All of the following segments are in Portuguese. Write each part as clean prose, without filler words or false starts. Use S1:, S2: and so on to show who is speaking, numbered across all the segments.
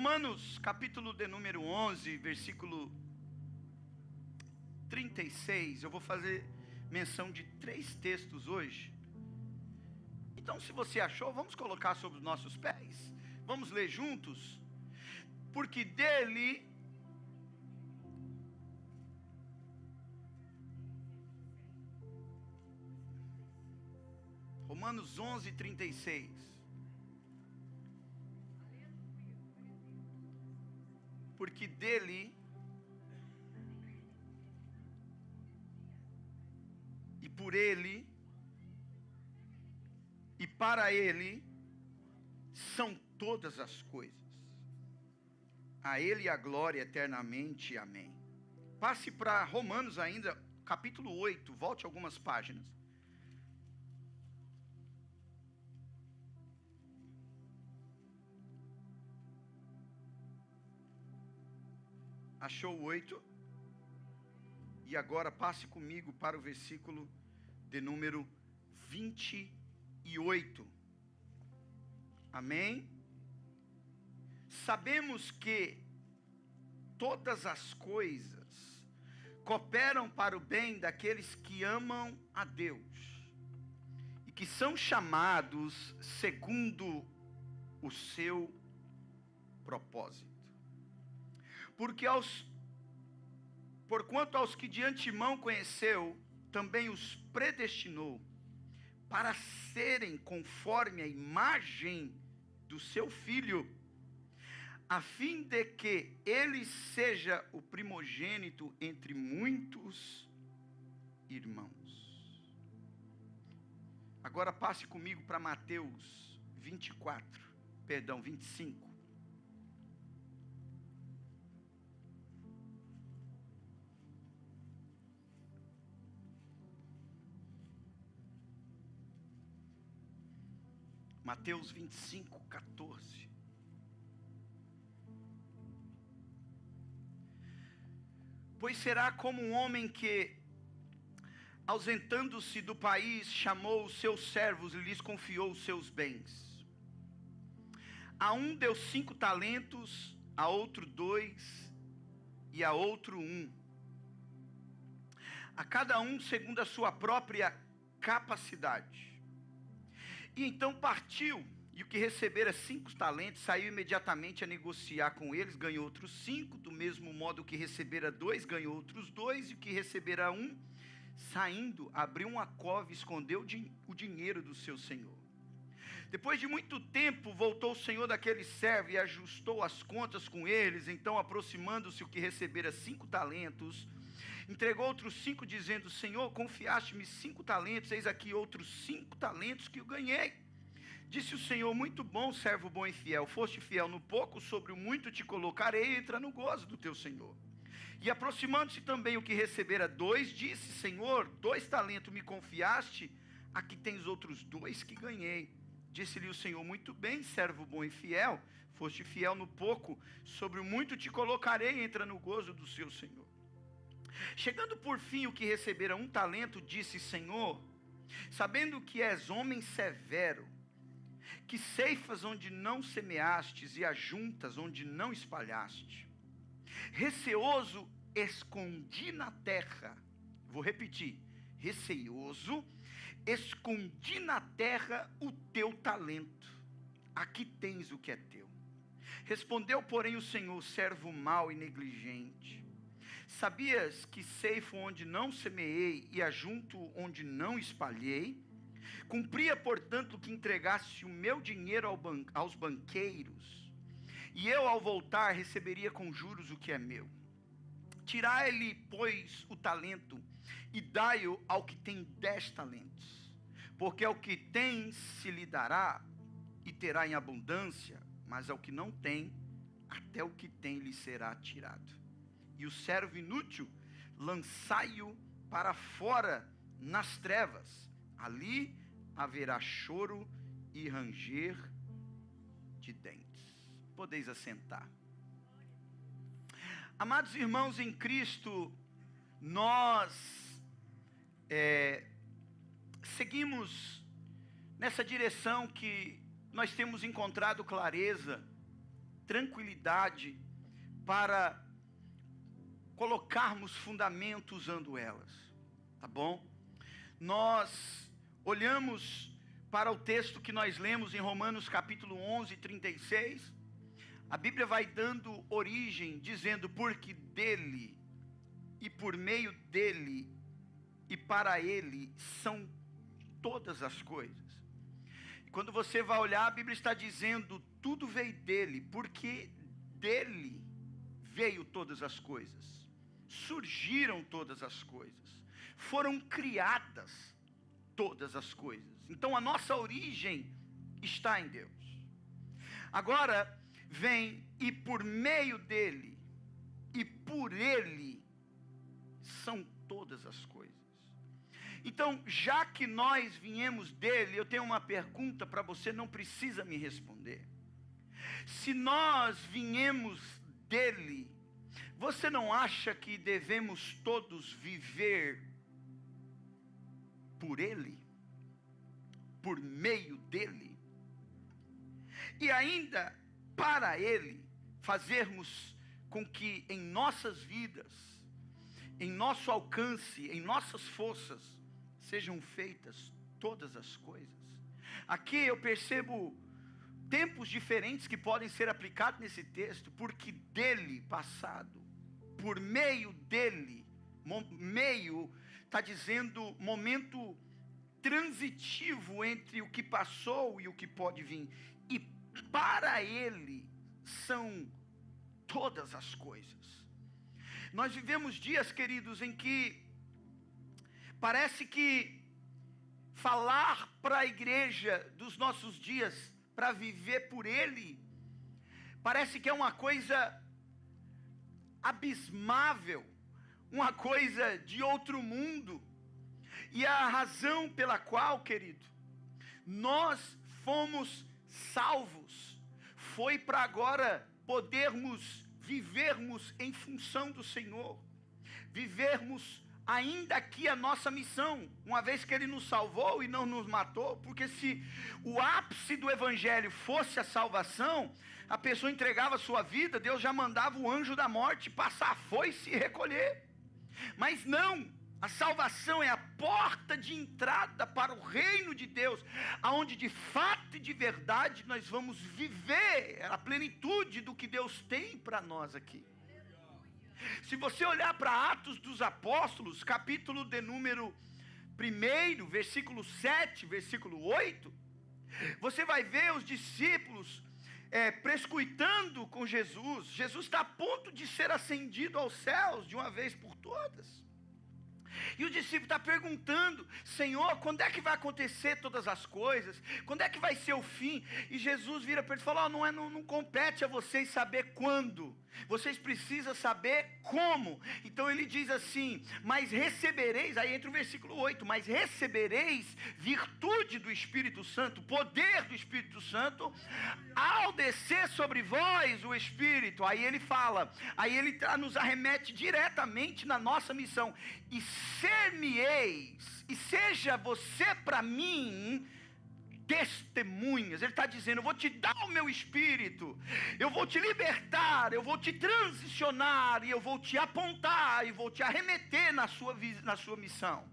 S1: Romanos, capítulo de número 11, versículo 36. Eu vou fazer menção de 3 textos hoje. Então, se você achou, vamos colocar sobre os nossos pés. Vamos ler juntos. Porque dele... Romanos 11, 36. Porque dele e por ele e para ele são todas as coisas. A ele a glória eternamente. Amém. Passe para Romanos ainda, capítulo 8, volte algumas páginas. Achou o 8? E agora passe comigo para o versículo de número 28. Amém? Sabemos que todas as coisas cooperam para o bem daqueles que amam a Deus e que são chamados segundo o seu propósito. Porquanto aos que de antemão conheceu, também os predestinou para serem conforme a imagem do seu Filho, a fim de que ele seja o primogênito entre muitos irmãos. Agora passe comigo para Mateus 25. Mateus 25, 14. Pois será como um homem que, ausentando-se do país, chamou os seus servos e lhes confiou os seus bens. A um deu 5 talentos, a outro 2 e a outro 1. A cada um segundo a sua própria capacidade. E então partiu, e o que recebera 5 talentos, saiu imediatamente a negociar com eles, ganhou outros 5, do mesmo modo que recebera 2, ganhou outros 2, e o que recebera 1, saindo, abriu uma cova e escondeu o dinheiro do seu senhor. Depois de muito tempo, voltou o senhor daquele servo e ajustou as contas com eles. Então, aproximando-se o que recebera 5 talentos, entregou outros 5, dizendo: Senhor, confiaste-me 5 talentos, eis aqui outros 5 talentos que eu ganhei. Disse o Senhor: muito bom, servo bom e fiel, foste fiel no pouco, sobre o muito te colocarei, entra no gozo do teu Senhor. E aproximando-se também o que recebera 2, disse: Senhor, 2 talentos me confiaste, aqui tens outros 2 que ganhei. Disse-lhe o Senhor: muito bem, servo bom e fiel, foste fiel no pouco, sobre o muito te colocarei, entra no gozo do seu Senhor. Chegando por fim o que recebera 1 talento, disse: Senhor, sabendo que és homem severo, que ceifas onde não semeastes e ajuntas onde não espalhaste, receoso escondi na terra. Vou repetir: receoso escondi na terra o teu talento, aqui tens o que é teu. Respondeu, porém, o Senhor: servo mau e negligente, sabias que ceifo onde não semeei e ajunto onde não espalhei? Cumpria, portanto, que entregasse o meu dinheiro aos banqueiros, e eu, ao voltar, receberia com juros o que é meu. Tirai-lhe, pois, o talento e dai-o ao que tem 10 talentos, porque ao que tem se lhe dará e terá em abundância, mas ao que não tem, até o que tem lhe será tirado. E o servo inútil, lançai-o para fora nas trevas, ali haverá choro e ranger de dentes. Podeis assentar. Amados irmãos em Cristo, nós seguimos nessa direção que nós temos encontrado clareza tranquilidade para colocarmos fundamento usando elas, tá bom? Nós olhamos para o texto que nós lemos em Romanos capítulo 11, 36, a Bíblia vai dando origem, dizendo, porque dele, e por meio dele, e para ele, são todas as coisas. E quando você vai olhar, a Bíblia está dizendo, tudo veio dele, porque dele veio todas as coisas, surgiram todas as coisas, foram criadas todas as coisas. Então a nossa origem está em Deus. Agora vem, e por meio dele, e por ele, são todas as coisas. Então, já que nós viemos dele, eu tenho uma pergunta para você, não precisa me responder. Se nós viemos dele, você não acha que devemos todos viver por ele? Por meio dele? E ainda para ele fazermos com que em nossas vidas, em nosso alcance, em nossas forças, sejam feitas todas as coisas. Aqui eu percebo tempos diferentes que podem ser aplicados nesse texto, porque dele, passado, por meio dele, meio está dizendo momento transitivo entre o que passou e o que pode vir, e para ele são todas as coisas. Nós vivemos dias, queridos, em que parece que falar para a igreja dos nossos dias, para viver por ele, parece que é uma coisa abismável, uma coisa de outro mundo. E a razão pela qual, querido, nós fomos salvos, foi para agora podermos vivermos em função do Senhor, vivermos ainda aqui a nossa missão, uma vez que ele nos salvou e não nos matou, porque se o ápice do evangelho fosse a salvação, a pessoa entregava a sua vida, Deus já mandava o anjo da morte passar a foice e recolher. Mas não, a salvação é a porta de entrada para o reino de Deus, aonde de fato e de verdade nós vamos viver a plenitude do que Deus tem para nós aqui. Se você olhar para Atos dos Apóstolos, capítulo de número 1, versículo 7, versículo 8, você vai ver os discípulos prescuitando com Jesus. Jesus está a ponto de ser ascendido aos céus de uma vez por todas. E o discípulo está perguntando, Senhor, quando é que vai acontecer todas as coisas? Quando é que vai ser o fim? E Jesus vira para ele e fala, não compete a vocês saber quando. Vocês precisam saber como. Então ele diz assim, mas recebereis, aí entra o versículo 8, mas recebereis virtude do Espírito Santo, poder do Espírito Santo, ao descer sobre vós o Espírito. Aí ele fala, aí ele nos arremete diretamente na nossa missão. E ser-me-eis, e seja você para mim testemunhas. Ele está dizendo, eu vou te dar o meu espírito, eu vou te libertar, eu vou te transicionar, e eu vou te apontar, e vou te arremeter na sua missão.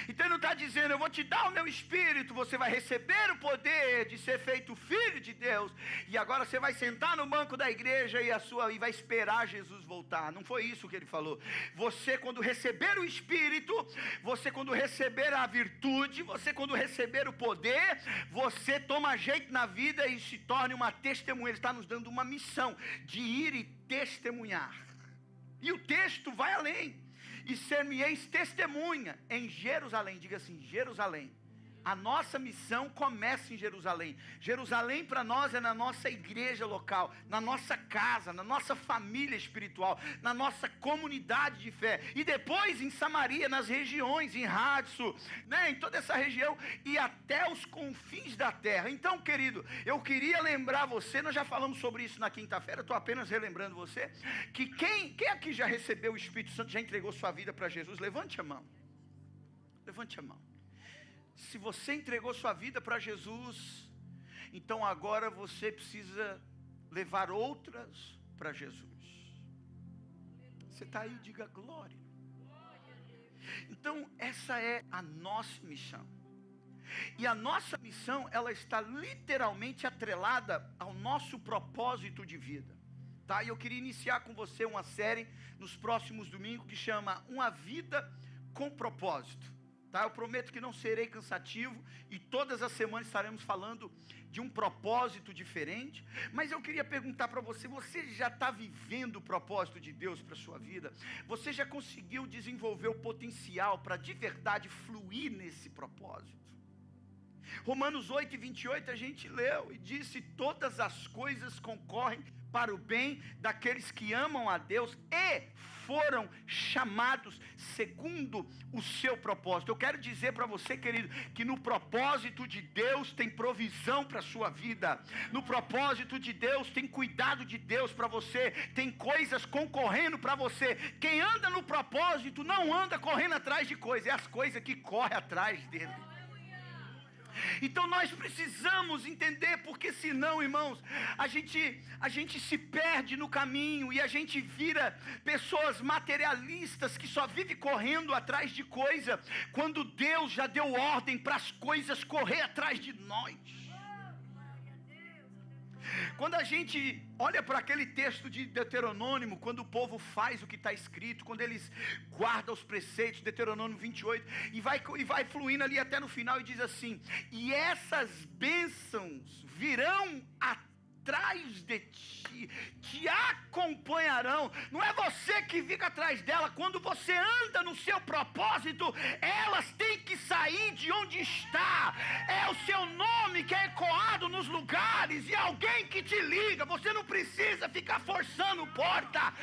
S1: Então ele não está dizendo, eu vou te dar o meu espírito, você vai receber o poder de ser feito filho de Deus, e agora você vai sentar no banco da igreja e vai esperar Jesus voltar. Não foi isso que ele falou. Você, quando receber o espírito, você, quando receber a virtude, você, quando receber o poder, você toma jeito na vida e se torne uma testemunha. Ele está nos dando uma missão de ir e testemunhar. E o texto vai além. E ser-me-eis testemunha em Jerusalém. Diga assim, Jerusalém. A nossa missão começa em Jerusalém. Jerusalém para nós é na nossa igreja local, na nossa casa, na nossa família espiritual, na nossa comunidade de fé. E depois em Samaria, nas regiões, em Radso, né, em toda essa região e até os confins da terra. Então, querido, eu queria lembrar você, nós já falamos sobre isso na quinta-feira, estou apenas relembrando você, que quem aqui já recebeu o Espírito Santo, já entregou sua vida para Jesus? Levante a mão. Levante a mão. Se você entregou sua vida para Jesus, então agora você precisa levar outras para Jesus. Você está aí, diga glória. Então, essa é a nossa missão. E a nossa missão, ela está literalmente atrelada ao nosso propósito de vida. Tá? E eu queria iniciar com você uma série nos próximos domingos que chama Uma Vida com Propósito. Tá? Eu prometo que não serei cansativo e todas as semanas estaremos falando de um propósito diferente. Mas eu queria perguntar para você, você já está vivendo o propósito de Deus para a sua vida? Você já conseguiu desenvolver o potencial para de verdade fluir nesse propósito? Romanos 8:28 a gente leu e disse: todas as coisas concorrem para o bem daqueles que amam a Deus e foram chamados segundo o seu propósito. Eu quero dizer para você, querido, que no propósito de Deus tem provisão para a sua vida. No propósito de Deus tem cuidado de Deus para você. Tem coisas concorrendo para você. Quem anda no propósito não anda correndo atrás de coisas, é as coisas que correm atrás dele. Então nós precisamos entender, porque senão, irmãos, a gente se perde no caminho e a gente vira pessoas materialistas que só vivem correndo atrás de coisa, quando Deus já deu ordem para as coisas correr atrás de nós. Quando a gente olha para aquele texto de Deuteronômio, quando o povo faz o que está escrito, quando eles guardam os preceitos, Deuteronômio 28, e vai fluindo ali até no final e diz assim: e essas bênçãos virão atrás de ti, te acompanharão. Não é você que fica atrás dela. Quando você anda no seu propósito, elas têm que sair de onde está. É o seu nome que é ecoado nos lugares e alguém que te liga. Você não precisa ficar forçando porta.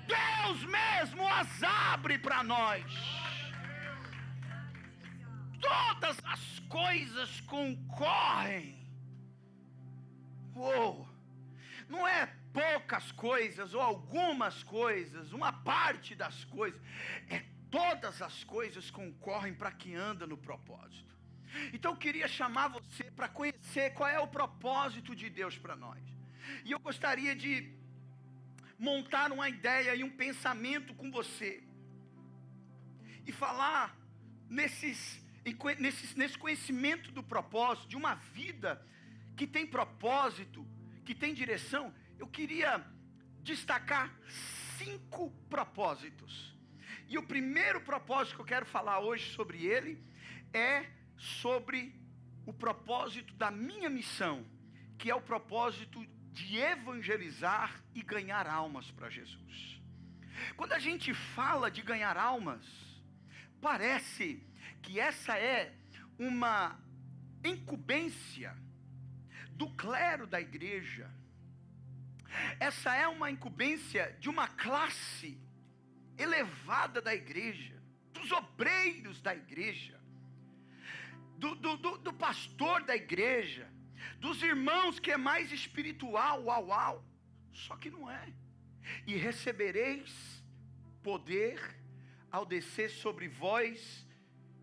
S1: Deus mesmo as abre para nós. Todas as coisas concorrem. Não é poucas coisas ou algumas coisas, uma parte das coisas. É todas as coisas concorrem para quem anda no propósito. Então eu queria chamar você para conhecer qual é o propósito de Deus para nós. E eu gostaria de montar uma ideia e um pensamento com você. E falar nesse conhecimento do propósito, de uma vida que tem propósito, que tem direção. Eu queria destacar 5 propósitos. E o primeiro propósito que eu quero falar hoje sobre ele é sobre o propósito da minha missão, que é o propósito de evangelizar e ganhar almas para Jesus. Quando a gente fala de ganhar almas, parece que essa é uma incumbência do clero da igreja. Essa é uma incumbência de uma classe elevada da igreja, dos obreiros da igreja, do pastor da igreja, dos irmãos que é mais espiritual, só que não é. E recebereis poder ao descer sobre vós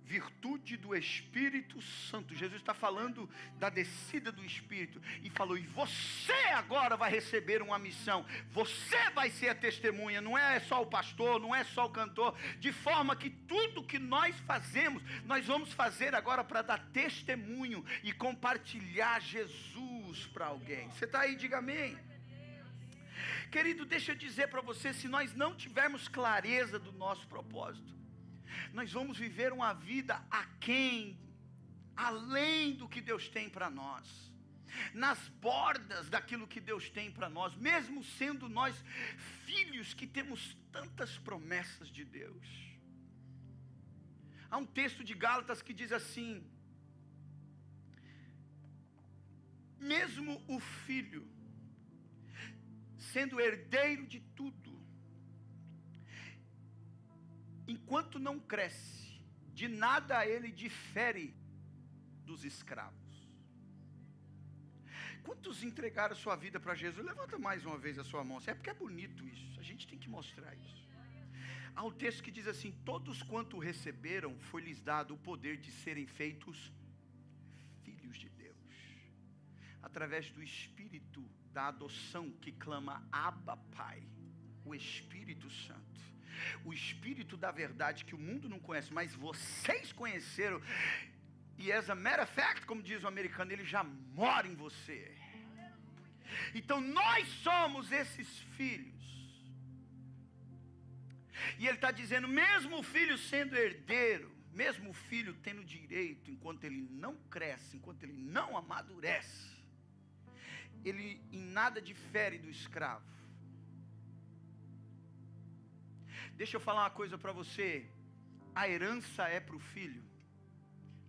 S1: virtude do Espírito Santo. Jesus está falando da descida do Espírito e falou: e você agora vai receber uma missão, você vai ser a testemunha. Não é só o pastor, não é só o cantor, de forma que tudo que nós fazemos, nós vamos fazer agora para dar testemunho e compartilhar Jesus para alguém. Você está aí? Diga amém. Querido, deixa eu dizer para você, se nós não tivermos clareza do nosso propósito, nós vamos viver uma vida além do que Deus tem para nós, nas bordas daquilo que Deus tem para nós, mesmo sendo nós filhos que temos tantas promessas de Deus. Há um texto de Gálatas que diz assim: mesmo o filho, sendo herdeiro de tudo, enquanto não cresce, de nada ele difere dos escravos. Quantos entregaram sua vida para Jesus? Levanta mais uma vez a sua mão. É porque é bonito isso, a gente tem que mostrar isso. Há um texto que diz assim: todos quanto receberam, foi-lhes dado o poder de serem feitos filhos de Deus, através do Espírito da adoção que clama Abba, Pai, o Espírito Santo, o Espírito da verdade que o mundo não conhece, mas vocês conheceram, e as a matter of fact, como diz o americano, ele já mora em você. Então nós somos esses filhos. E ele está dizendo, mesmo o filho sendo herdeiro, mesmo o filho tendo direito, enquanto ele não cresce, enquanto ele não amadurece, ele em nada difere do escravo. Deixa eu falar uma coisa para você. A herança é para o filho.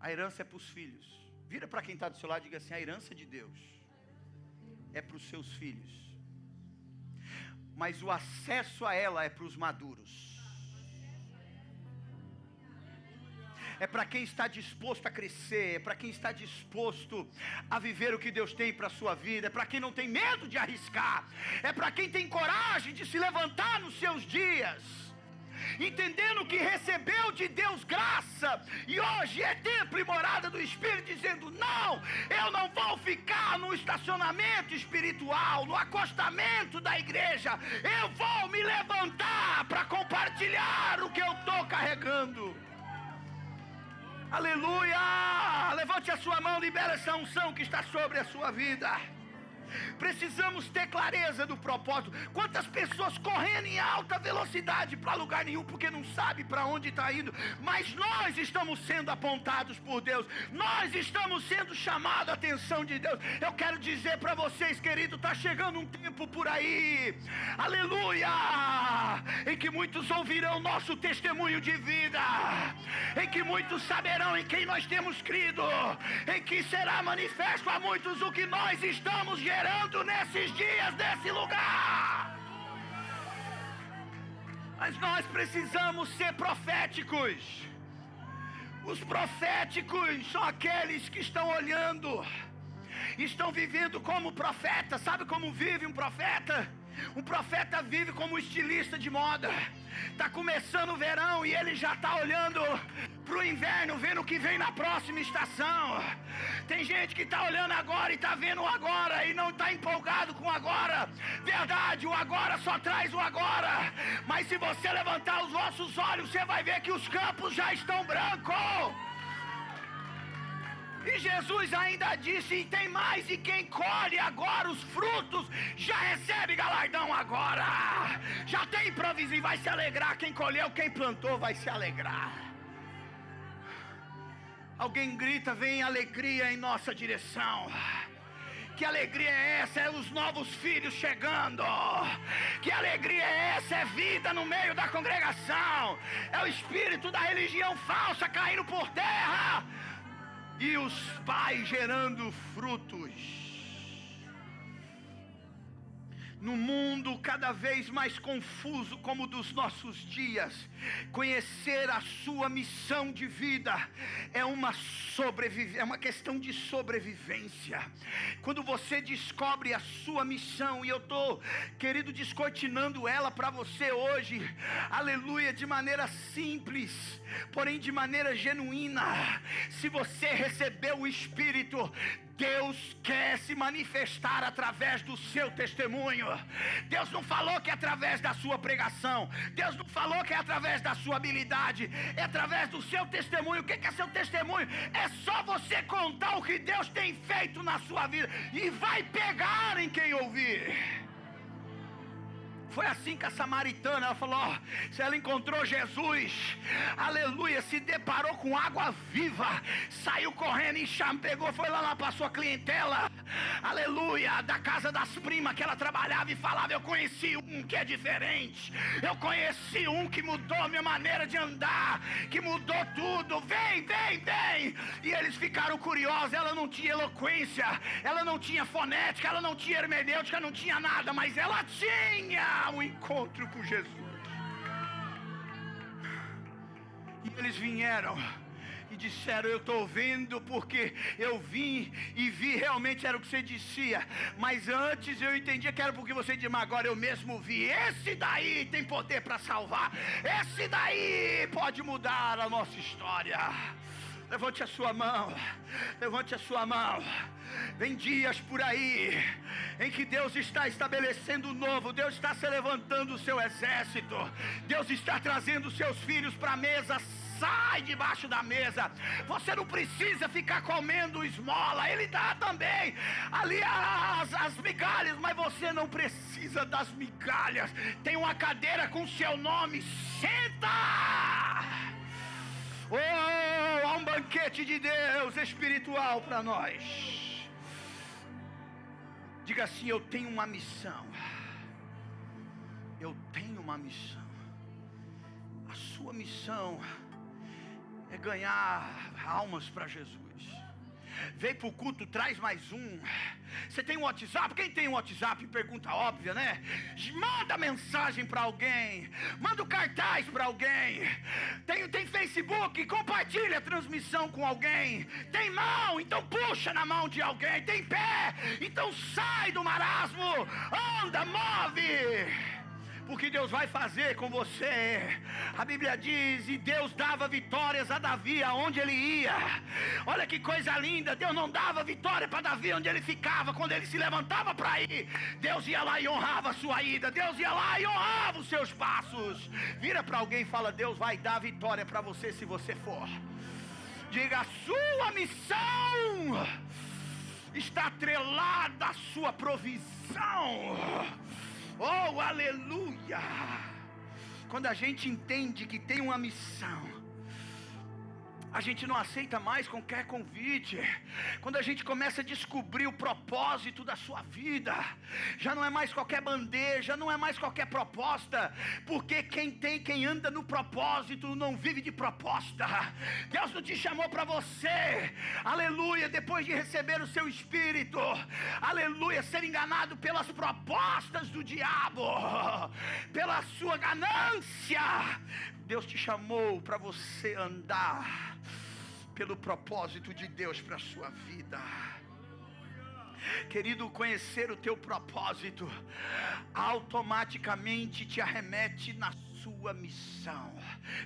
S1: A herança é para os filhos. Vira para quem está do seu lado e diga assim, a herança de Deus é para os seus filhos. Mas o acesso a ela é para os maduros. É para quem está disposto a crescer, é para quem está disposto a viver o que Deus tem para a sua vida, é para quem não tem medo de arriscar, é para quem tem coragem de se levantar nos seus dias, entendendo que recebeu de Deus graça, e hoje é templo e morada do Espírito, dizendo, não, eu não vou ficar no estacionamento espiritual, no acostamento da igreja, eu vou me levantar para compartilhar o que eu estou carregando. Aleluia! Levante a sua mão, libera essa unção que está sobre a sua vida. Precisamos ter clareza do propósito. Quantas pessoas correndo em alta velocidade para lugar nenhum, porque não sabe para onde está indo. Mas nós estamos sendo apontados por Deus. Nós estamos sendo chamados a atenção de Deus. Eu quero dizer para vocês, querido, está chegando um tempo por aí, aleluia, em que muitos ouvirão nosso testemunho de vida, em que muitos saberão em quem nós temos crido, em que será manifesto a muitos o que nós estamos gerando nesses dias, nesse lugar. Mas nós precisamos ser proféticos. Os proféticos são aqueles que estão olhando, estão vivendo como profeta. Sabe como vive um profeta? Um profeta vive como estilista de moda. Está começando o verão e ele já está olhando para o inverno, vendo o que vem na próxima estação. Tem gente que está olhando agora e está vendo o agora e não está empolgado com o agora. Verdade, o agora só traz o agora. Mas se você levantar os vossos olhos, você vai ver que os campos já estão brancos. E Jesus ainda disse, e tem mais, e quem colhe agora os frutos, já recebe galardão agora. Já tem provisão e vai se alegrar. Quem colheu, quem plantou vai se alegrar. Alguém grita, vem alegria em nossa direção. Que alegria é essa? É os novos filhos chegando. Que alegria é essa? É vida no meio da congregação. É o espírito da religião falsa caindo por terra. E os pais gerando frutos. No mundo cada vez mais confuso como o dos nossos dias, conhecer a sua missão de vida é uma questão de sobrevivência. Quando você descobre a sua missão, e eu estou, querido, descortinando ela para você hoje, aleluia, de maneira simples, porém de maneira genuína. Se você recebeu o Espírito, Deus quer se manifestar através do seu testemunho. Deus não falou que é através da sua pregação. Deus não falou que é através da sua habilidade. É através do seu testemunho. O que é seu testemunho? É só você contar o que Deus tem feito na sua vida, e vai pegar em quem ouvir. Foi assim que a samaritana, ela falou, se ela encontrou Jesus, aleluia, se deparou com água viva, saiu correndo em chama, pegou, foi lá para a sua clientela, aleluia, da casa das primas que ela trabalhava, e falava, eu conheci um que é diferente, eu conheci um que mudou minha maneira de andar, que mudou tudo, vem, e eles ficaram curiosos. Ela não tinha eloquência, ela não tinha fonética, ela não tinha hermenêutica, não tinha nada, mas ela tinha um encontro com Jesus. E eles vieram e disseram, eu estou vendo porque eu vim e vi, realmente era o que você dizia, mas antes eu entendia que era porque você dizia, mas agora eu mesmo vi. Esse daí tem poder para salvar, esse daí pode mudar a nossa história. Levante a sua mão, levante a sua mão. Vem dias por aí em que Deus está estabelecendo o novo. Deus está se levantando o seu exército. Deus está trazendo os seus filhos para a mesa. Sai debaixo da mesa. Você não precisa ficar comendo esmola. Ele dá também ali as migalhas, mas você não precisa das migalhas. Tem uma cadeira com seu nome. Senta! Oh, há um banquete de Deus espiritual para nós. Diga assim: eu tenho uma missão. Eu tenho uma missão. A sua missão é ganhar almas para Jesus. Vem para o culto, traz mais um. Você tem um WhatsApp? Quem tem um WhatsApp? Pergunta óbvia, né? Manda mensagem para alguém. Manda o cartaz para alguém. Tem Facebook? Compartilha a transmissão com alguém. Tem mão? Então puxa na mão de alguém. Tem pé? Então sai do marasmo. Anda, move. Porque Deus vai fazer com você. A Bíblia diz: e Deus dava vitórias a Davi aonde ele ia. Olha que coisa linda. Deus não dava vitória para Davi onde ele ficava. Quando ele se levantava para ir, Deus ia lá e honrava a sua ida. Deus ia lá e honrava os seus passos. Vira para alguém e fala: Deus vai dar vitória para você se você for. Diga: a sua missão está atrelada à sua provisão. Oh, aleluia! Quando a gente entende que tem uma missão, a gente não aceita mais qualquer convite. Quando a gente começa a descobrir o propósito da sua vida, já não é mais qualquer bandeja, não é mais qualquer proposta, porque quem anda no propósito não vive de proposta. Deus não te chamou para você, aleluia, depois de receber o seu espírito, aleluia, ser enganado pelas propostas do diabo, pela sua ganância. Deus te chamou para você andar pelo propósito de Deus para a sua vida. Querido, conhecer o teu propósito automaticamente te arremete na sua missão.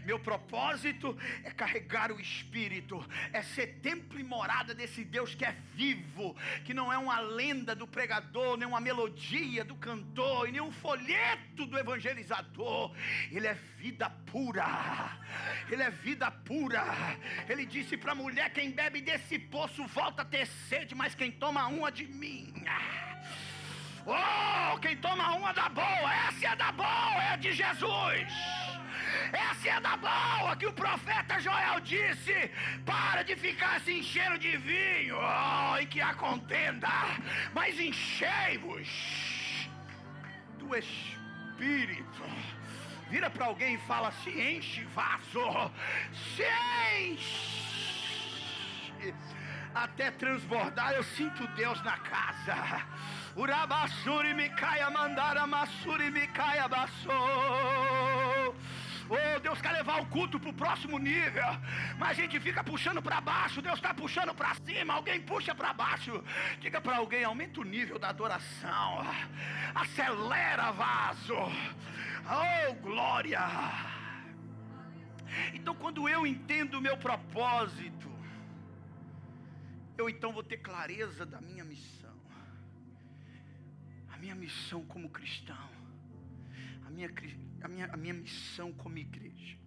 S1: Meu propósito é carregar o Espírito, é ser templo e morada desse Deus que é vivo, que não é uma lenda do pregador, nem uma melodia do cantor, e nem um folheto do evangelizador. Ele é vida pura. Ele é vida pura. Ele disse para a mulher: quem bebe desse poço volta a ter sede, mas quem toma uma de mim, oh, quem toma uma da boa, essa é da boa, é de Jesus. Essa é da boa, que o profeta Joel disse: para de ficar se enchendo de vinho, oh, em que há contenda, mas enchei-vos do Espírito. Vira para alguém e fala: se enche, vaso, se enche até transbordar. Eu sinto Deus na casa. Urabassuri me caia, mandara massuri me caia, bassou. Oh, Deus quer levar o culto para o próximo nível, mas a gente fica puxando para baixo. Deus está puxando para cima. Alguém puxa para baixo. Diga para alguém: aumenta o nível da adoração, acelera, vaso. Oh, glória. Então, quando eu entendo o meu propósito, eu então vou ter clareza da minha missão. A minha missão como cristão, a minha missão como igreja.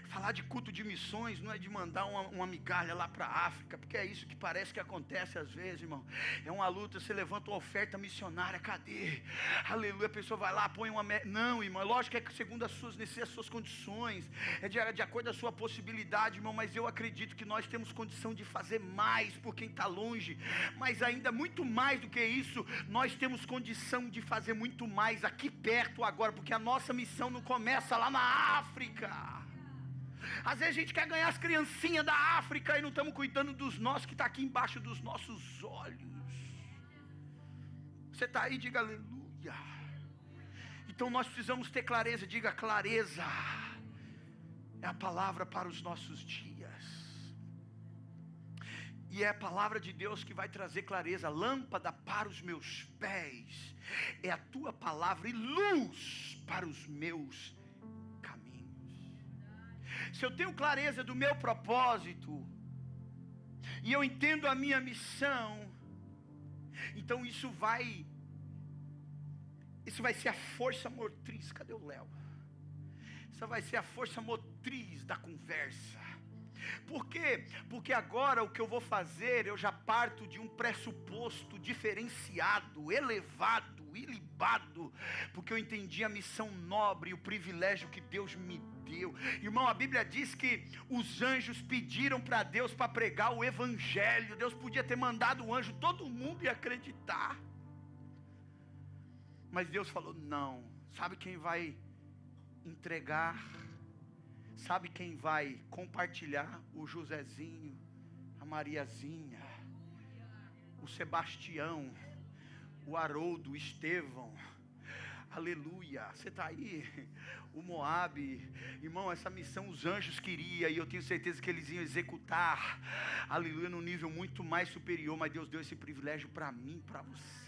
S1: Falar de culto de missões não é de mandar uma migalha lá para a África, porque é isso que parece que acontece às vezes, irmão. É uma luta, você levanta uma oferta missionária, cadê? Aleluia, a pessoa vai lá, põe uma... Não, irmão, é lógico que é segundo as suas necessidades, as suas condições, é de acordo com a sua possibilidade, irmão, mas eu acredito que nós temos condição de fazer mais por quem está longe, mas ainda muito mais do que isso, nós temos condição de fazer muito mais aqui perto agora, porque a nossa missão não começa lá na África. Às vezes a gente quer ganhar as criancinhas da África e não estamos cuidando dos nossos que está aqui embaixo dos nossos olhos. Você está aí, diga aleluia. Então nós precisamos ter clareza, diga clareza. É a palavra para os nossos dias. E é a palavra de Deus que vai trazer clareza. Lâmpada para os meus pés é a tua palavra e luz para os meus caminhos. se eu tenho clareza do meu propósito, e eu entendo a minha missão, então isso vai ser a força motriz. Cadê o Léo? Isso vai ser a força motriz da conversa. Por quê? Porque agora o que eu vou fazer, eu já parto de um pressuposto diferenciado, elevado, ilibado, porque eu entendi a missão nobre, o privilégio que Deus me deu. Irmão, a Bíblia diz que os anjos pediram para Deus para pregar o evangelho. Deus podia ter mandado o anjo, todo mundo ia acreditar, mas Deus falou: não. Sabe quem vai entregar? Sabe quem vai compartilhar? O Josézinho, a Mariazinha, o Sebastião, o Haroldo, o Estevão. Aleluia, você está aí? O Moabe. Irmão, essa missão os anjos queriam, e eu tenho certeza que eles iam executar, aleluia, num nível muito mais superior, mas Deus deu esse privilégio para mim, para você.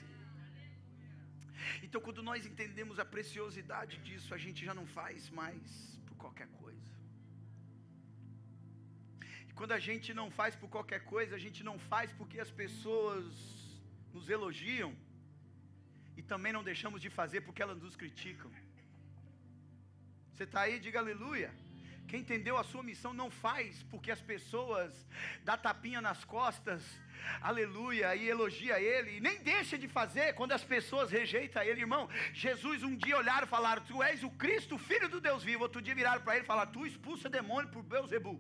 S1: Então, quando nós entendemos a preciosidade disso, a gente já não faz mais por qualquer coisa. E quando a gente não faz por qualquer coisa, a gente não faz porque as pessoas nos elogiam, e também não deixamos de fazer porque elas nos criticam. Você está aí? Diga aleluia. Quem entendeu a sua missão não faz porque as pessoas dão tapinha nas costas, aleluia, e elogia ele, e nem deixa de fazer quando as pessoas rejeitam ele. Irmão, Jesus um dia olharam e falaram: tu és o Cristo, filho do Deus vivo. Outro dia viraram para ele e falaram: tu expulsa demônio por Beelzebu.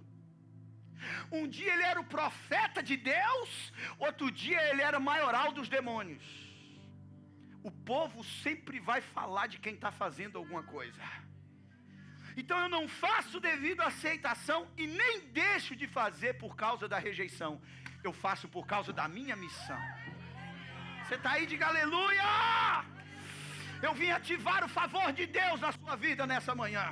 S1: Um dia ele era o profeta de Deus, outro dia ele era maioral dos demônios. O povo sempre vai falar de quem está fazendo alguma coisa. Então eu não faço devido à aceitação e nem deixo de fazer por causa da rejeição. Eu faço por causa da minha missão. Você está aí? Diga aleluia! Eu vim ativar o favor de Deus na sua vida nessa manhã.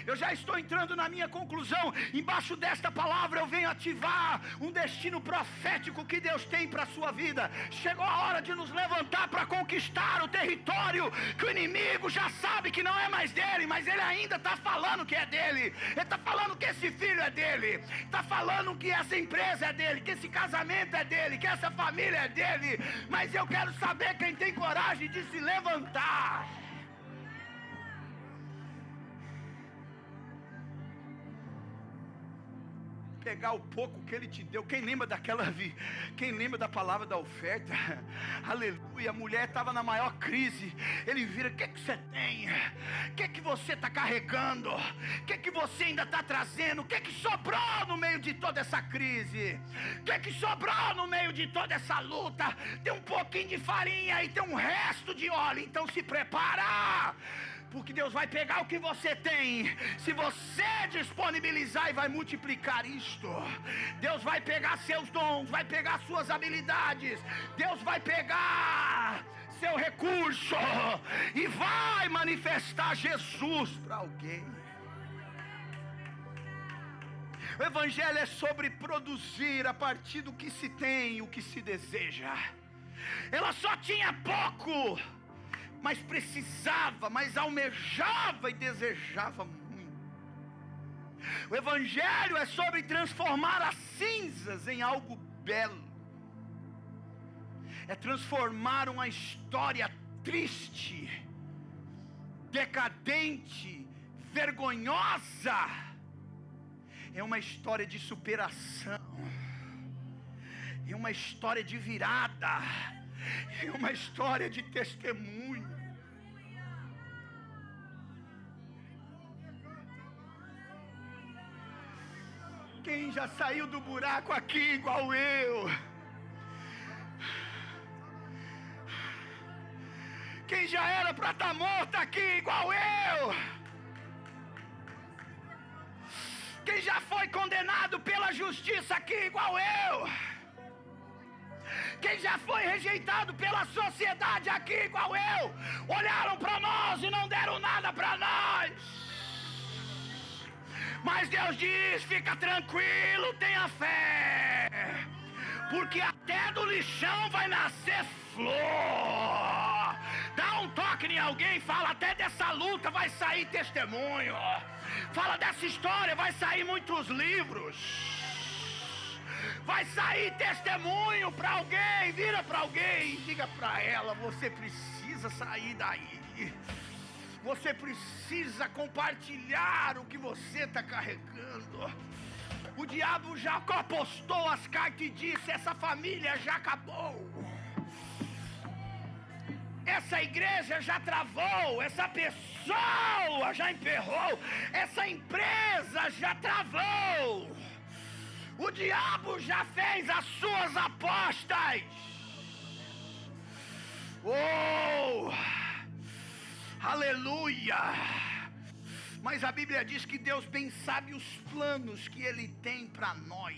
S1: Eu já estou entrando na minha conclusão. Embaixo desta palavra eu venho ativar um destino profético que Deus tem para a sua vida. Chegou a hora de nos levantar para conquistar o território que o inimigo já sabe que não é mais dele, mas ele ainda está falando que é dele. Ele está falando que esse filho é dele, está falando que essa empresa é dele, que esse casamento é dele, que essa família é dele. Mas eu quero saber quem tem coragem de se levantar. Pegar o pouco que ele te deu. Quem lembra da palavra da oferta? Aleluia, a mulher estava na maior crise. Ele vira: o que você tem? O que você está carregando? O que você ainda está trazendo? O que sobrou no meio de toda essa crise? O que sobrou no meio de toda essa luta? Tem um pouquinho de farinha e tem um resto de óleo. Então se prepara, porque Deus vai pegar o que você tem, se você disponibilizar, e vai multiplicar isto. Deus vai pegar seus dons, vai pegar suas habilidades, Deus vai pegar seu recurso e vai manifestar Jesus para alguém. O evangelho é sobre produzir a partir do que se tem, o que se deseja. Ela só tinha pouco, mas precisava, mas almejava e desejava muito. O evangelho é sobre transformar as cinzas em algo belo. É transformar uma história triste, decadente, vergonhosa, é uma história de superação, é uma história de virada, é uma história de testemunho. Quem já saiu do buraco aqui igual eu? Quem já era para estar morto aqui igual eu? Quem já foi condenado pela justiça aqui igual eu? Quem já foi rejeitado pela sociedade aqui igual eu? Olharam para nós e não deram nada para nós. Mas Deus diz: fica tranquilo, tenha fé, porque até do lixão vai nascer flor. Dá um toque em alguém, fala: até dessa luta vai sair testemunho. Fala dessa história, vai sair muitos livros. Vai sair testemunho para alguém. Vira para alguém e diga para ela: você precisa sair daí. Você precisa compartilhar o que você está carregando. O diabo já apostou as cartas e disse: essa família já acabou. Essa igreja já travou. Essa pessoa já emperrou. Essa empresa já travou. O diabo já fez as suas apostas. Oh, aleluia. Mas a Bíblia diz que Deus bem sabe os planos que Ele tem para nós.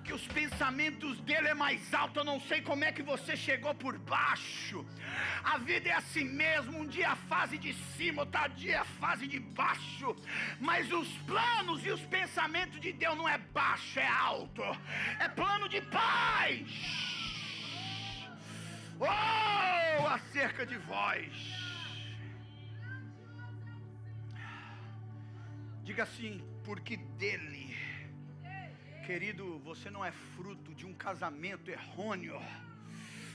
S1: Que os pensamentos dele é mais alto. Eu não sei como é que você chegou por baixo. A vida é assim mesmo, um dia a fase de cima, outro dia a fase de baixo. Mas os planos e os pensamentos de Deus não é baixo, é alto. É plano de paz. Oh, acerca de vós. Diga assim: porque dele. Querido, você não é fruto de um casamento errôneo.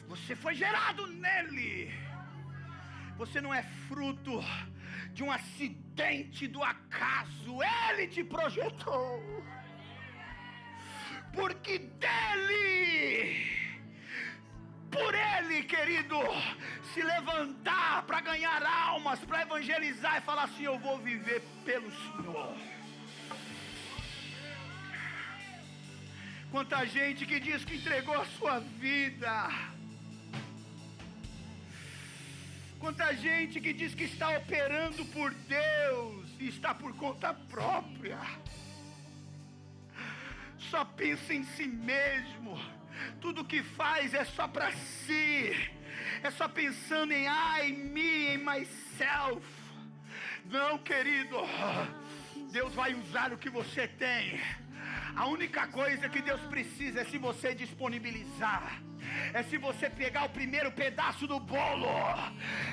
S1: Você foi gerado nele. Você não é fruto de um acidente do acaso. Ele te projetou. Porque dele, por ele, querido, se levantar para ganhar almas, para evangelizar e falar assim: eu vou viver pelo Senhor. Quanta gente que diz que entregou a sua vida. Quanta gente que diz que está operando por Deus e está por conta própria. Só pensa em si mesmo. Tudo que faz é só para si. É só pensando em me, em myself. Não, querido. Deus vai usar o que você tem. A única coisa que Deus precisa é se você disponibilizar. É se você pegar o primeiro pedaço do bolo.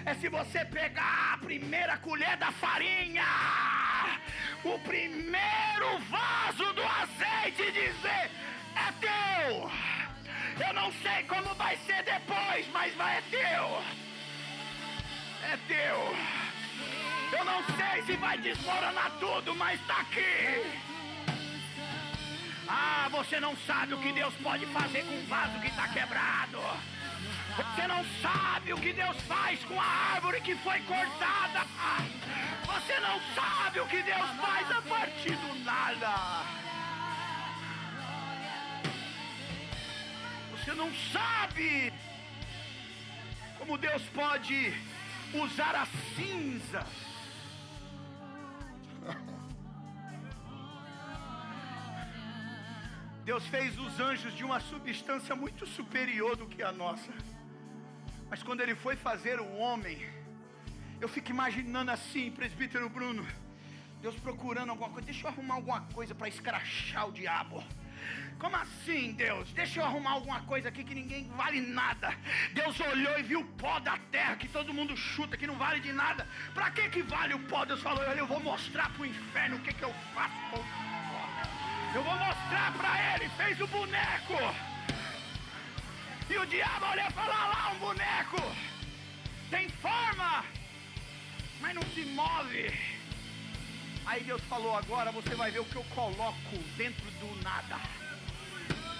S1: É se você pegar a primeira colher da farinha, o primeiro vaso do azeite e dizer: é teu. Eu não sei como vai ser depois, mas é teu. É teu. Eu não sei se vai desmoronar tudo, mas está aqui. Ah, você não sabe o que Deus pode fazer com um vaso que está quebrado. Você não sabe o que Deus faz com a árvore que foi cortada. Você não sabe o que Deus faz a partir do nada. Você não sabe como Deus pode usar as cinzas. Deus fez os anjos de uma substância muito superior do que a nossa. Mas quando Ele foi fazer o homem, eu fico imaginando assim, presbítero Bruno, Deus procurando alguma coisa. Deixa eu arrumar alguma coisa para escrachar o diabo. Como assim, Deus? Deixa eu arrumar alguma coisa aqui que ninguém vale nada. Deus olhou e viu o pó da terra que todo mundo chuta, que não vale de nada. Para que vale o pó? Deus falou: olha, eu vou mostrar para o inferno o que eu faço com o pó. Eu vou mostrar para ele. Fez o boneco. E o diabo olhou e falou: lá um boneco. Tem forma, mas não se move. Aí Deus falou: agora você vai ver o que eu coloco dentro do nada.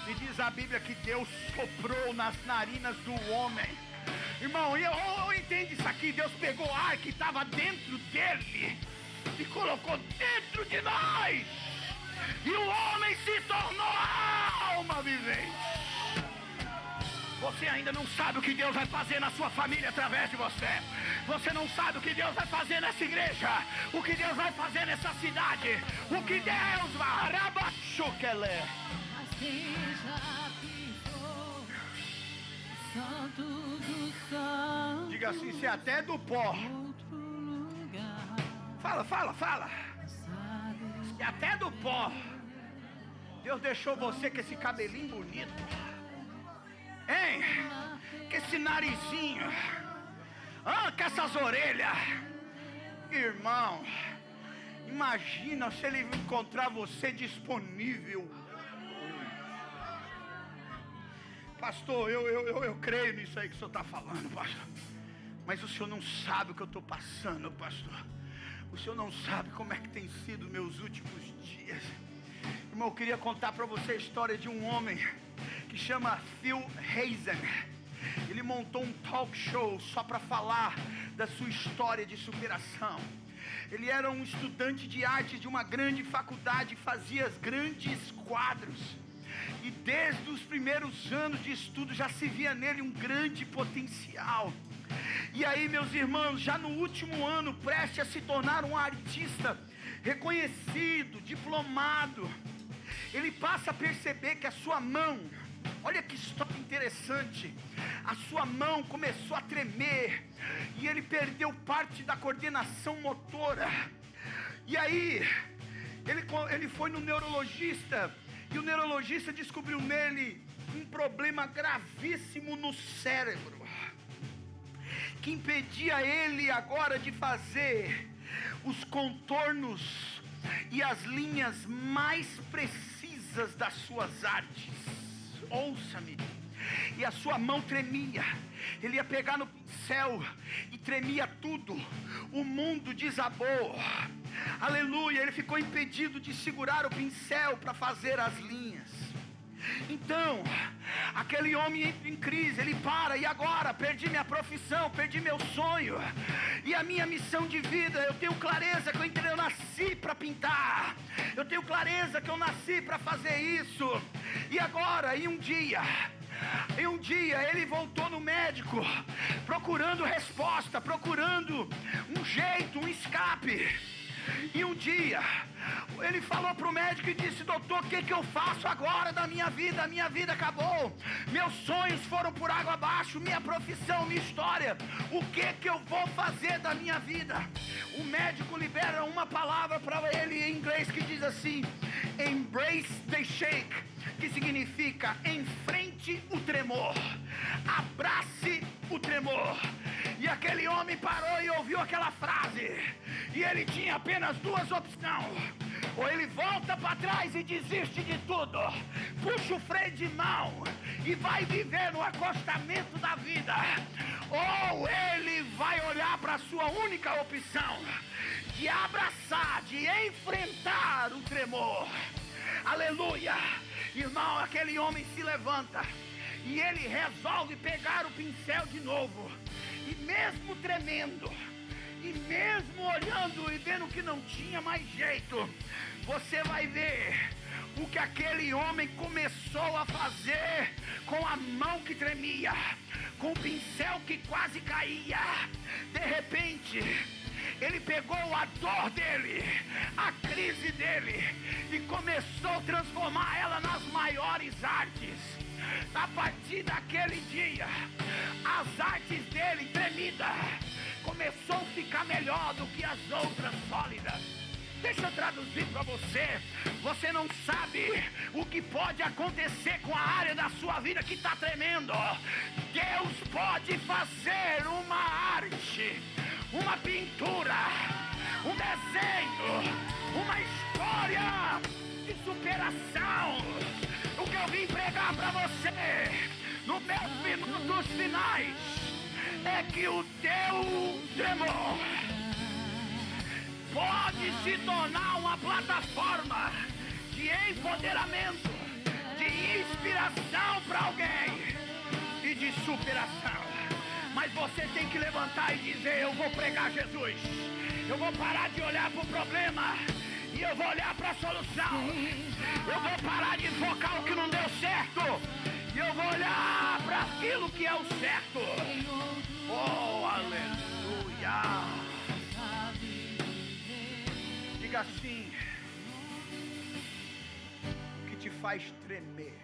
S1: E diz a Bíblia que Deus soprou nas narinas do homem. Irmão, eu entendo isso aqui. Deus pegou o ar que estava dentro dele e colocou dentro de nós. E o homem se tornou alma vivente. Você ainda não sabe o que Deus vai fazer na sua família através de você. Você não sabe o que Deus vai fazer nessa igreja. O que Deus vai fazer nessa cidade. O que Deus vai... Diga assim: se até do pó. Fala. Se até do pó Deus deixou você com esse cabelinho bonito. Hein? com esse narizinho, com essas orelhas. Irmão, imagina se ele encontrar você disponível. Pastor, eu creio nisso aí que o senhor está falando, pastor. Mas o senhor não sabe o que eu estou passando, pastor. O senhor não sabe como é que tem sido meus últimos dias. Irmão, eu queria contar para você a história de um homem que chama Phil Hazen. Ele montou um talk show só para falar da sua história de superação. Ele era um estudante de arte de uma grande faculdade e fazia grandes quadros. E desde os primeiros anos de estudo já se via nele um grande potencial. E aí, meus irmãos, já no último ano, prestes a se tornar um artista reconhecido, diplomado, ele passa a perceber que a sua mão, olha que história interessante, a sua mão começou a tremer e ele perdeu parte da coordenação motora. E aí, ele foi no neurologista e o neurologista descobriu nele um problema gravíssimo no cérebro, que impedia ele agora de fazer os contornos e as linhas mais precisas das suas artes. Ouça-me. E a sua mão tremia. Ele ia pegar no pincel e tremia tudo. O mundo desabou. Aleluia. Ele ficou impedido de segurar o pincel para fazer as linhas. Então, aquele homem entra em crise, ele para, e agora? Perdi minha profissão, perdi meu sonho, e a minha missão de vida. Eu tenho clareza que eu nasci para pintar, eu tenho clareza que eu nasci para fazer isso, e agora? E um dia ele voltou no médico, procurando resposta, procurando um jeito, um escape. E um dia ele falou para o médico e disse: doutor, o que eu faço agora da minha vida? A minha vida acabou, meus sonhos foram por água abaixo, minha profissão, minha história, o que eu vou fazer da minha vida? O médico libera uma palavra para ele em inglês que diz assim: embrace the shake, que significa enfrente o tremor, abrace o tremor. E aquele homem parou e ouviu aquela frase, e ele tinha apenas duas opções: ou ele volta para trás e desiste de tudo, puxa o freio de mão e vai viver no acostamento da vida, ou ele vai olhar para a sua única opção de abraçar, de enfrentar o tremor. Aleluia. Irmão, aquele homem se levanta e ele resolve pegar o pincel de novo. E mesmo tremendo, e mesmo olhando e vendo que não tinha mais jeito, você vai ver o que aquele homem começou a fazer com a mão que tremia, com o pincel que quase caía. De repente, ele pegou a dor dele, a crise dele, e começou a transformar ela nas maiores artes. A partir daquele dia, as artes dele tremidas começou a ficar melhor do que as outras sólidas. Deixa eu traduzir para você. Você não sabe o que pode acontecer com a área da sua vida que está tremendo. Deus pode fazer uma arte, uma pintura, um desenho, uma história de superação. O que eu vim pregar para você nos meus minutos finais é que o teu tremor pode se tornar uma plataforma de empoderamento, de inspiração para alguém e de superação. Mas você tem que levantar e dizer: eu vou pregar Jesus, eu vou parar de olhar para o problema e eu vou olhar para a solução. Eu vou parar de focar o que não deu certo e eu vou olhar para aquilo que é o certo. Oh, aleluia. Diga assim: o que te faz tremer?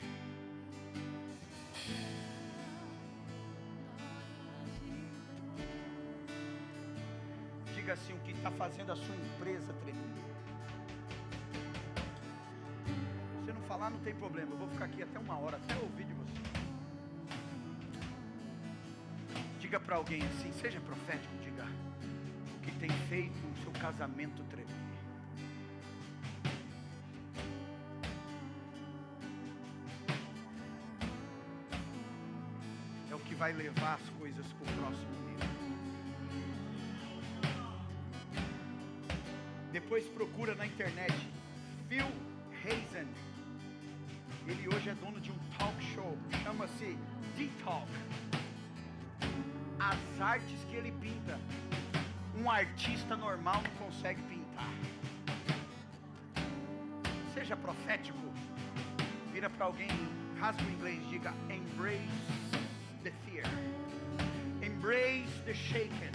S1: Diga assim: o que está fazendo a sua empresa tremer? Se não falar, não tem problema, eu vou ficar aqui até 1 hora, até ouvir de você. Diga para alguém assim, seja profético, diga o que tem feito o seu casamento tremer. É o que vai levar as coisas para o próximo nível. Depois procura na internet Phil Hazen. Ele hoje é dono de um talk show, chama-se D-Talk. As artes que ele pinta, um artista normal não consegue pintar. Seja profético. Vira para alguém, rasga o inglês, diga embrace the fear, embrace the shaken.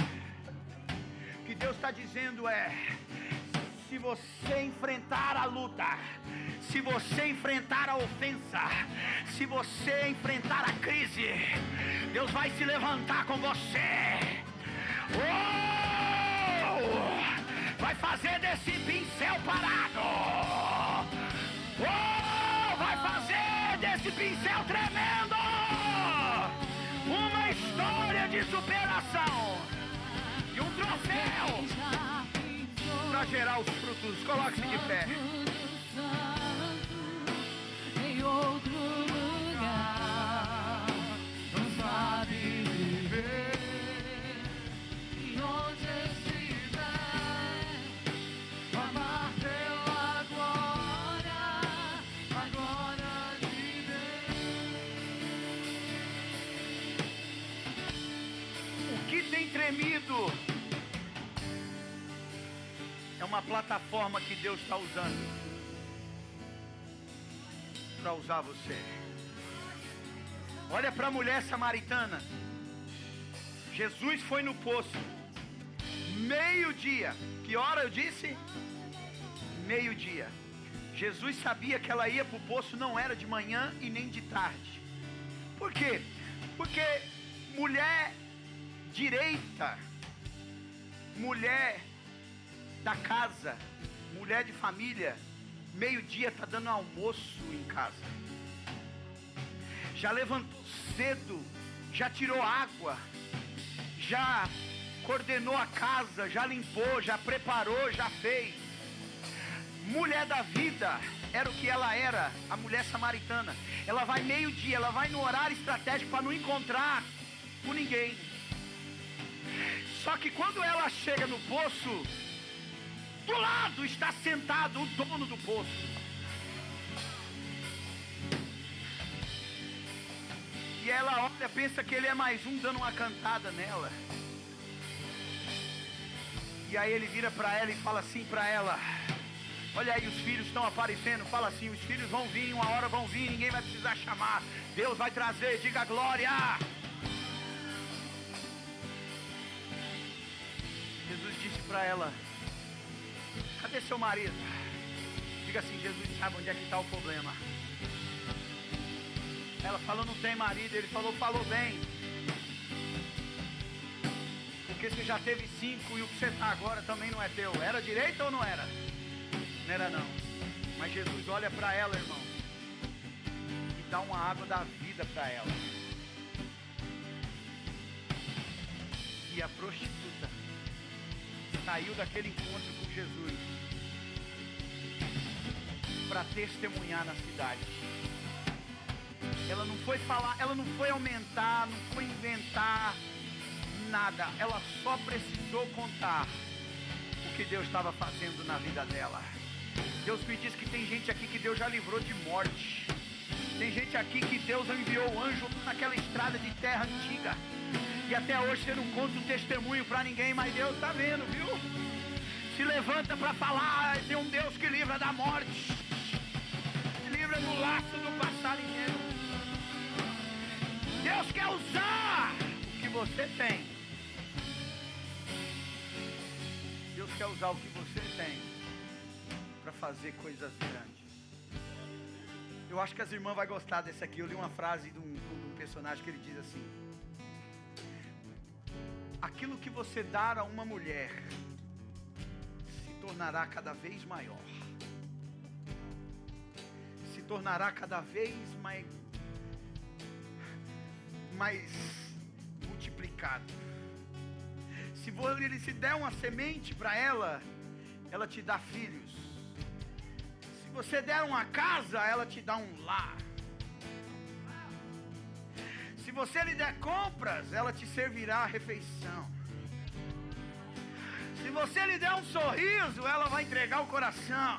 S1: O que Deus está dizendo é: se você enfrentar a luta, se você enfrentar a ofensa, se você enfrentar a crise, Deus vai se levantar com você. Vai fazer desse pincel parado. Vai fazer desse pincel tremendo uma história de superação e um troféu para gerar os frutos. Coloque-se de pé.
S2: Em outro lugar, não sabe viver. E onde estiver, amar pela glória, a glória de Deus.
S1: O que tem tremido é uma plataforma que Deus está usando para usar você. Olha para a mulher samaritana. Jesus foi no poço, meio-dia. Que hora eu disse? Meio-dia. Jesus sabia que ela ia para o poço, não era de manhã e nem de tarde. Por quê? Porque mulher direita, mulher da casa, mulher de família, meio-dia está dando almoço em casa. Já levantou cedo, já tirou água, já coordenou a casa, já limpou, já preparou, já fez. Mulher da vida era o que ela era, a mulher samaritana. Ela vai meio-dia, ela vai no horário estratégico para não encontrar com ninguém. Só que quando ela chega no poço, do lado está sentado o dono do poço. E ela olha, pensa que ele é mais um dando uma cantada nela. E aí ele vira para ela e fala assim para ela: olha aí, os filhos estão aparecendo. Fala assim: os filhos vão vir, uma hora vão vir, ninguém vai precisar chamar. Deus vai trazer, diga glória. Jesus disse para ela: cadê seu marido? Diga assim: Jesus sabe onde é que está o problema. Ela falou: não tem marido. Ele falou: falou bem. Porque você já teve 5 e o que você está agora também não é teu. Era direito ou não era? Não era não. Mas Jesus olha para ela, irmão, e dá uma água da vida para ela. E a prostituta saiu daquele encontro com Jesus para testemunhar na cidade. Ela não foi falar, ela não foi aumentar, não foi inventar nada. Ela só precisou contar o que Deus estava fazendo na vida dela. Deus me diz que tem gente aqui que Deus já livrou de morte. Tem gente aqui que Deus enviou o anjo naquela estrada de terra antiga. E até hoje você não conta um testemunho para ninguém, mas Deus está vendo, viu? Se levanta para falar: tem um Deus que livra da morte, que livra do laço do passarinheiro. Deus quer usar o que você tem. Deus quer usar o que você tem para fazer coisas grandes. Eu acho que as irmãs vão gostar desse aqui. Eu li uma frase de um personagem que ele diz assim: aquilo que você dar a uma mulher se tornará cada vez maior, se tornará cada vez mais multiplicado multiplicado. Se ele se der uma semente para ela, ela te dá filhos. Se você der uma casa, ela te dá um lar. Se você lhe der compras, ela te servirá a refeição. Se você lhe der um sorriso, ela vai entregar o coração.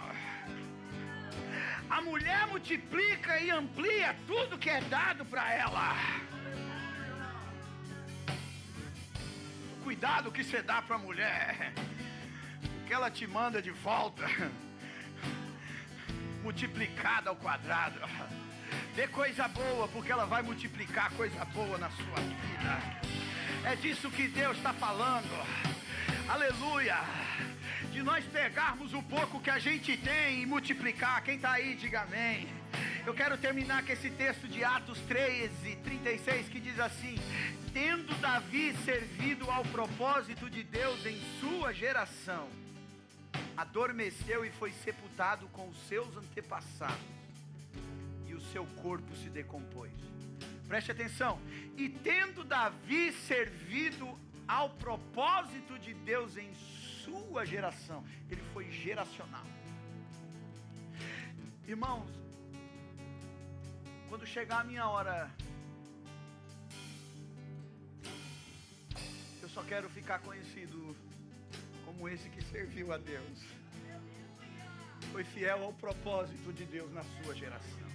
S1: A mulher multiplica e amplia tudo que é dado para ela. Cuidado que você dá para a mulher, o que ela te manda de volta, multiplicado ao quadrado. Dê coisa boa, porque ela vai multiplicar coisa boa na sua vida. É disso que Deus está falando. Aleluia. De nós pegarmos o pouco que a gente tem e multiplicar. Quem está aí, diga amém. Eu quero terminar com esse texto de Atos 13:36, que diz assim: tendo Davi servido ao propósito de Deus em sua geração, adormeceu e foi sepultado com os seus antepassados, e o seu corpo se decompôs. Preste atenção. E tendo Davi servido ao propósito de Deus em sua geração, ele foi geracional. Irmãos, quando chegar a minha hora, eu só quero ficar conhecido como esse que serviu a Deus, foi fiel ao propósito de Deus na sua geração.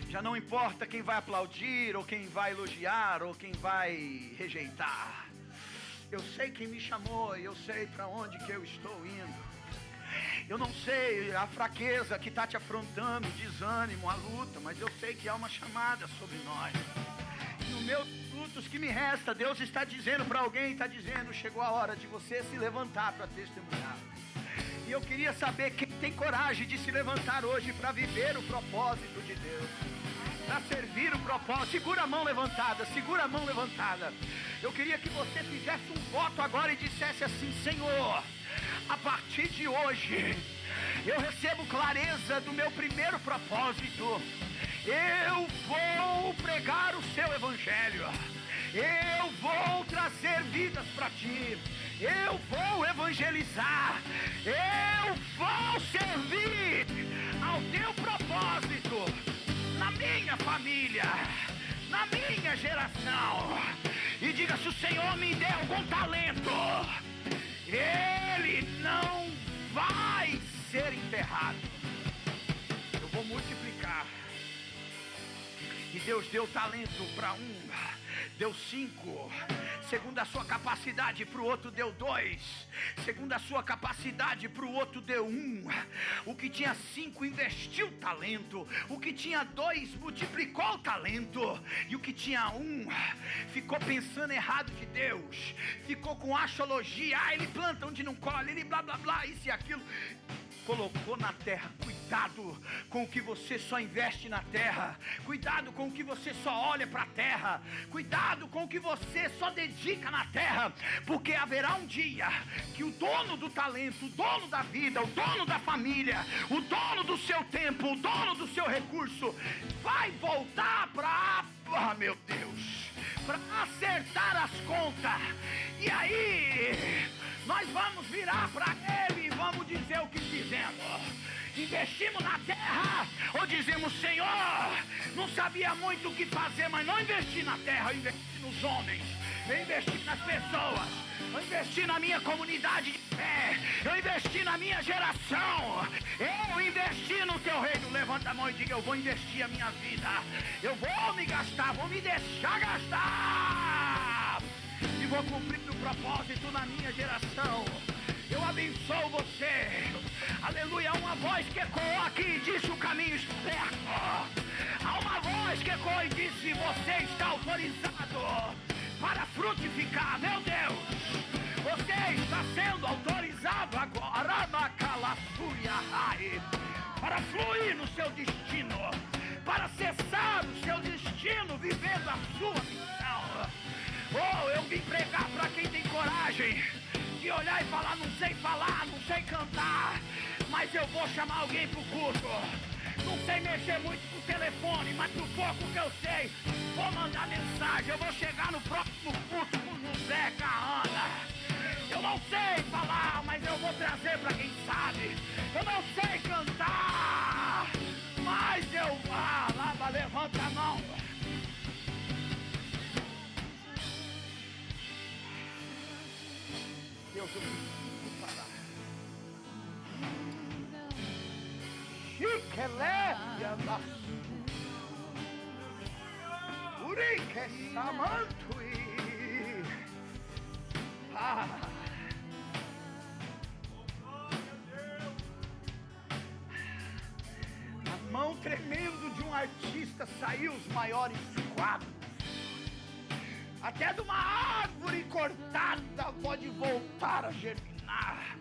S1: Já não importa quem vai aplaudir, ou quem vai elogiar, ou quem vai rejeitar. Eu sei quem me chamou, e eu sei para onde que eu estou indo. Eu não sei a fraqueza que está te afrontando, o desânimo, a luta, mas eu sei que há uma chamada sobre nós. E no meus minutos que me resta, Deus está dizendo para alguém, está dizendo: chegou a hora de você se levantar para testemunhar. E eu queria saber quem tem coragem de se levantar hoje para viver o propósito de Deus, para servir o propósito. Segura a mão levantada, segura a mão levantada. Eu queria que você fizesse um voto agora e dissesse assim: Senhor, a partir de hoje, eu recebo clareza do meu primeiro propósito. Eu vou pregar o seu evangelho. Eu vou trazer vidas para ti. Eu vou evangelizar. Eu vou servir ao teu propósito na minha família, na minha geração. E diga: se o Senhor me der algum talento, ele não vai ser enterrado. Eu vou multiplicar. E Deus deu talento para um, deu 5. Segundo a sua capacidade, para o outro deu 2. Segundo a sua capacidade, para o outro deu 1. O que tinha 5 investiu talento. O que tinha 2 multiplicou o talento. E o que tinha 1 ficou pensando errado de Deus. Ficou com axiologia. Ele planta onde não colhe, ele blá blá blá, isso e aquilo. Colocou na terra. Cuidado com o que você só investe na terra. Cuidado com o que você só olha para a terra. Cuidado com o que você só dedica na terra, porque haverá um dia que o dono do talento, o dono da vida, o dono da família, o dono do seu tempo, o dono do seu recurso vai voltar para, meu Deus, para acertar as contas. E aí nós vamos virar para ele e vamos dizer o que fizemos. Investimos na terra, ou dizemos: Senhor, não sabia muito o que fazer, mas não investi na terra, eu investi nos homens, eu investi nas pessoas, eu investi na minha comunidade de fé, eu investi na minha geração, eu investi no teu reino. Levanta a mão e diga: eu vou investir a minha vida, eu vou me gastar, vou me deixar gastar, e vou cumprir o propósito na minha geração. Eu abençoo você. Aleluia. Há uma voz que ecoou aqui e disse: o caminho está certo. Há uma voz que ecoou e disse: você está autorizado para frutificar. Meu Deus, você está sendo autorizado agora para fluir no seu destino, para cessar o seu destino, vivendo a sua missão. Oh, eu vim pregar para quem tem coragem de olhar e falar: não sei cantar, mas eu vou chamar alguém para o culto. Não sei mexer muito com o telefone, mas do pouco que eu sei, vou mandar mensagem. Eu vou chegar no próximo culto com o José, com a Ana. Eu não sei falar, mas eu vou trazer pra quem sabe. Eu não sei cantar, mas eu... Lava, levanta a mão. Deus, eu preciso falar. Chiqueléia, Urique, Samantui. A mão tremendo de um artista saiu os maiores quadros. Até de uma árvore cortada pode voltar a germinar.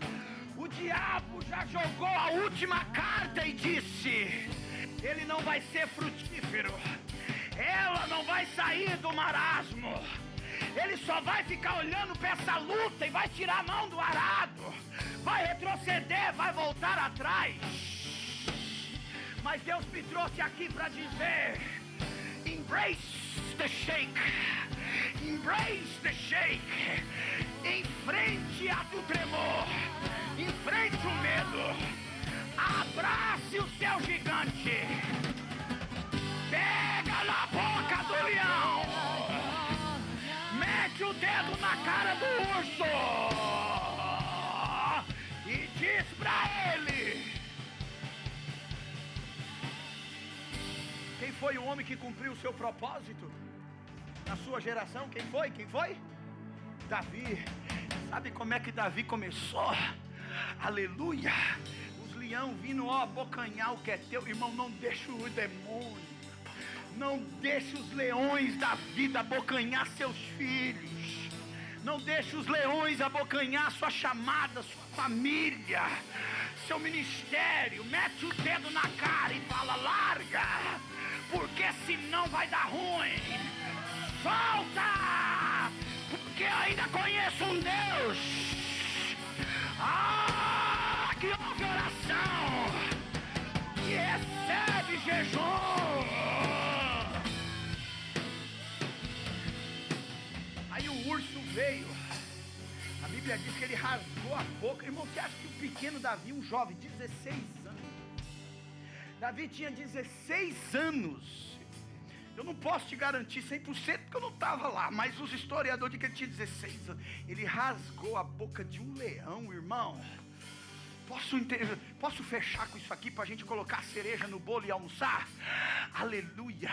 S1: O diabo já jogou a última carta e disse: ele não vai ser frutífero. Ela não vai sair do marasmo. Ele só vai ficar olhando para essa luta e vai tirar a mão do arado. Vai retroceder, vai voltar atrás. Mas Deus me trouxe aqui para dizer: embrace the shake. Embrace the shake. Enfrente a do tremor. Enfrente o medo. Abrace o seu gigante. Pega na boca do leão. Mete o dedo na cara do urso. E diz pra ele: quem foi o homem que cumpriu o seu propósito na sua geração? Quem foi? Quem foi? Davi. Sabe como é que Davi começou? Aleluia. Os leão vindo abocanhar o que é teu. Irmão, não deixa o demônio, não deixe os leões da vida abocanhar seus filhos. Não deixe os leões abocanhar sua chamada, sua família, seu ministério. Mete o dedo na cara e fala: larga, porque senão vai dar ruim. Solta, porque eu ainda conheço um Deus que ouve oração, que recebe jejum. Aí o urso veio. A Bíblia diz que ele rasgou a boca. Irmão, você acha que o pequeno Davi, um jovem, 16 anos. Davi tinha 16 anos. Eu não posso te garantir 100% porque eu não estava lá, mas os historiadores dizem que ele tinha 16 anos. Ele rasgou a boca de um leão, irmão. Posso fechar com isso aqui para a gente colocar a cereja no bolo e almoçar? Aleluia!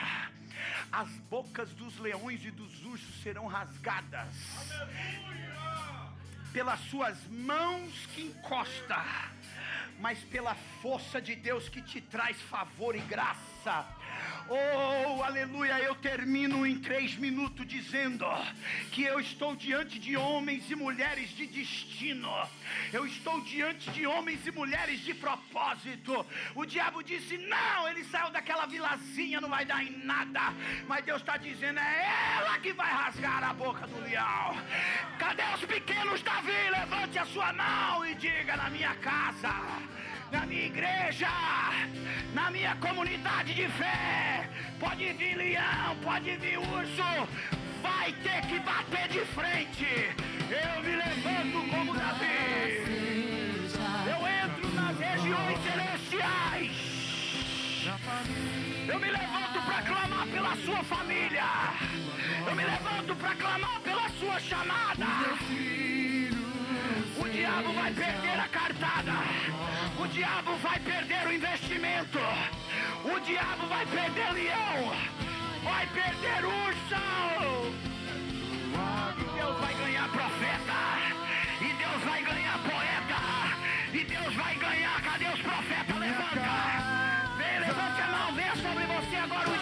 S1: As bocas dos leões e dos ursos serão rasgadas. Aleluia! Pelas suas mãos que encosta, mas pela força de Deus que te traz favor e graça. Oh, aleluia, eu termino em 3 minutos dizendo que eu estou diante de homens e mulheres de destino. Eu estou diante de homens e mulheres de propósito. O diabo disse: não, ele saiu daquela vilazinha, não vai dar em nada. Mas Deus está dizendo: é ela que vai rasgar a boca do leão. Cadê os pequenos, Davi? Levante a sua mão e diga: na minha casa, na minha igreja, na minha comunidade de fé, pode vir leão, pode vir urso, vai ter que bater de frente. Eu me levanto como Davi. Eu entro nas regiões celestiais. Eu me levanto para clamar pela sua família. Eu me levanto para clamar pela sua chamada. O diabo vai perder a cartada. O diabo vai perder o investimento. O diabo vai perder leão. Vai perder urso. E Deus vai ganhar profeta. E Deus vai ganhar poeta. E Deus vai ganhar. Cadê os profetas? Levanta. Vem, levante a mão. Venha sobre você agora o